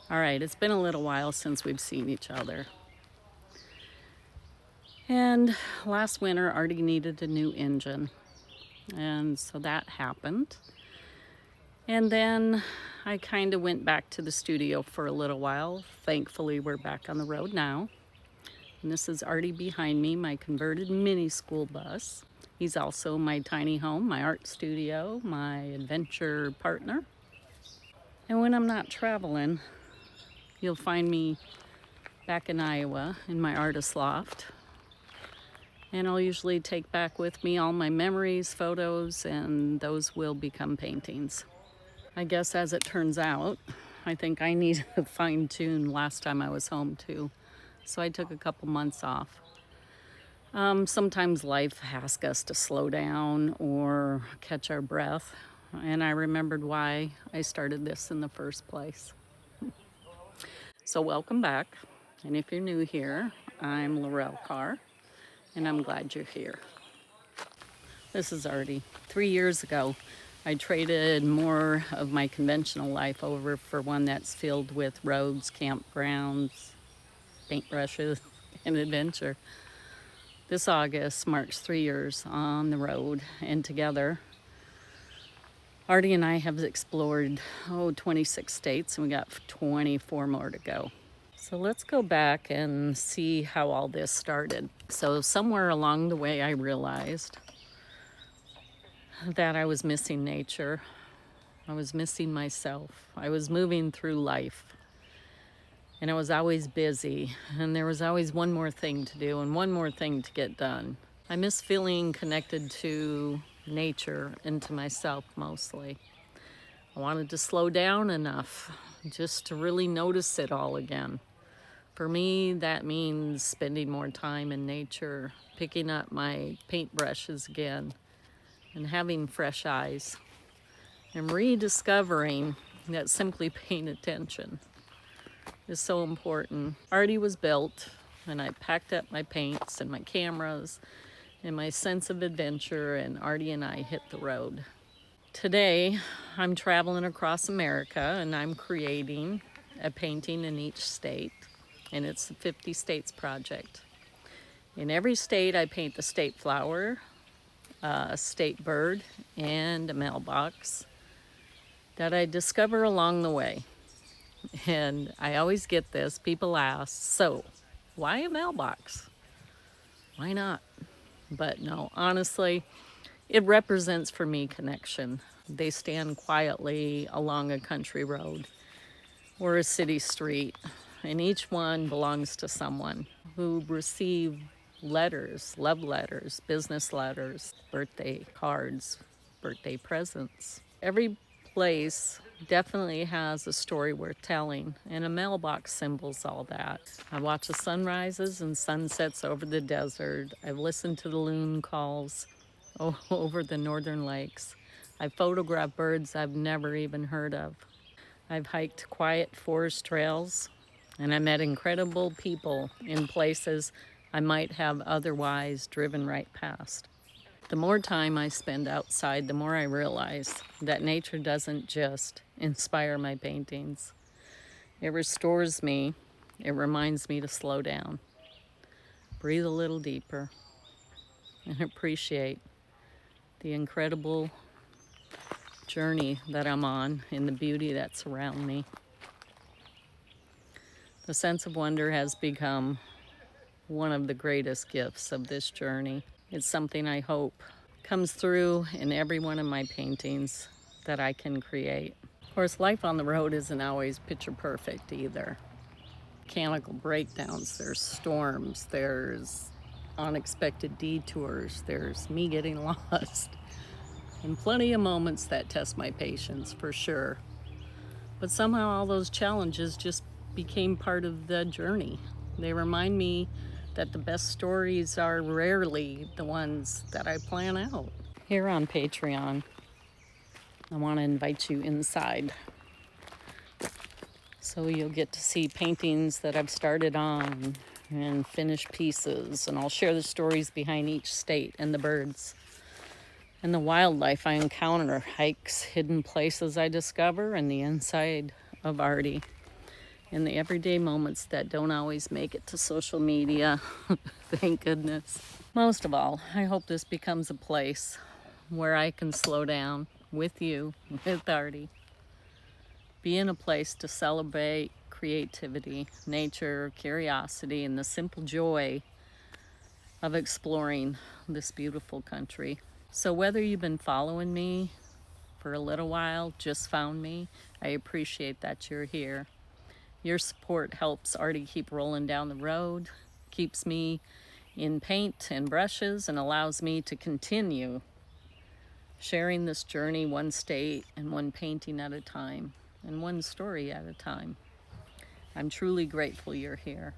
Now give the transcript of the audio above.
All right, it's been a little while since we've seen each other. And last winter, Artie needed a new engine. And so that happened. And then I kind of went back to the studio for a little while. Thankfully, we're back on the road now. And this is Artie behind me, my converted mini school bus. He's also my tiny home, my art studio, my adventure partner. And when I'm not traveling, you'll find me back in Iowa in my artist loft. And I'll usually take back with me all my memories, photos, and those will become paintings. I guess as it turns out, I think I need to fine tune last time I was home too. So I took a couple months off. Sometimes life asks us to slow down or catch our breath. And I remembered why I started this in the first place. So welcome back. And if you're new here, I'm Laurel Carr, and I'm glad you're here. This is Artie. 3 years ago, I traded more of my conventional life over for one that's filled with roads, campgrounds, paintbrushes, and adventure. This August marks 3 years on the road, and together, Artie and I have explored 26 states, and we got 24 more to go. So let's go back and see how all this started. So somewhere along the way, I realized that I was missing nature. I was missing myself. I was moving through life. And I was always busy. And there was always one more thing to do and one more thing to get done. I miss feeling connected to nature and to myself mostly. I wanted to slow down enough just to really notice it all again. For me, that means spending more time in nature, picking up my paintbrushes again, and having fresh eyes, and rediscovering that simply paying attention is so important. Artie was built, and I packed up my paints and my cameras and my sense of adventure, and Artie and I hit the road. Today, I'm traveling across America, and I'm creating a painting in each state, and it's the 50 States Project. In every state, I paint the state flower, a state bird, and a mailbox that I discover along the way. And I always get this. People ask, so why a mailbox? Why not? But no, honestly, it represents for me connection. They stand quietly along a country road or a city street, and each one belongs to someone who received letters, love letters, business letters, birthday cards, birthday presents. Every place definitely has a story worth telling, and a mailbox symbols all that. I watch the sunrises and sunsets over the desert. I've listened to the loon calls over the northern lakes. I've photographed birds I've never even heard of. I've hiked quiet forest trails, and I met incredible people in places I might have otherwise driven right past. The more time I spend outside, the more I realize that nature doesn't just inspire my paintings. It restores me. It reminds me to slow down, breathe a little deeper, and appreciate the incredible journey that I'm on and the beauty that's around me. The sense of wonder has become one of the greatest gifts of this journey. It's something I hope comes through in every one of my paintings that I can create. Of course, life on the road isn't always picture perfect either. Mechanical breakdowns, there's storms, there's unexpected detours, there's me getting lost, and plenty of moments that test my patience for sure. But somehow all those challenges just became part of the journey. They remind me that the best stories are rarely the ones that I plan out. Here on Patreon, I want to invite you inside. So you'll get to see paintings that I've started on and finished pieces, and I'll share the stories behind each state and the birds and the wildlife I encounter, hikes, hidden places I discover, and the inside of Artie. in the everyday moments that don't always make it to social media. Thank goodness. Most of all, I hope this becomes a place where I can slow down with you, with Artie, be in a place to celebrate creativity, nature, curiosity, and the simple joy of exploring this beautiful country. So whether you've been following me for a little while, just found me, I appreciate that you're here. Your support helps Artie keep rolling down the road, keeps me in paint and brushes, and allows me to continue sharing this journey one state and one painting at a time and one story at a time. I'm truly grateful you're here.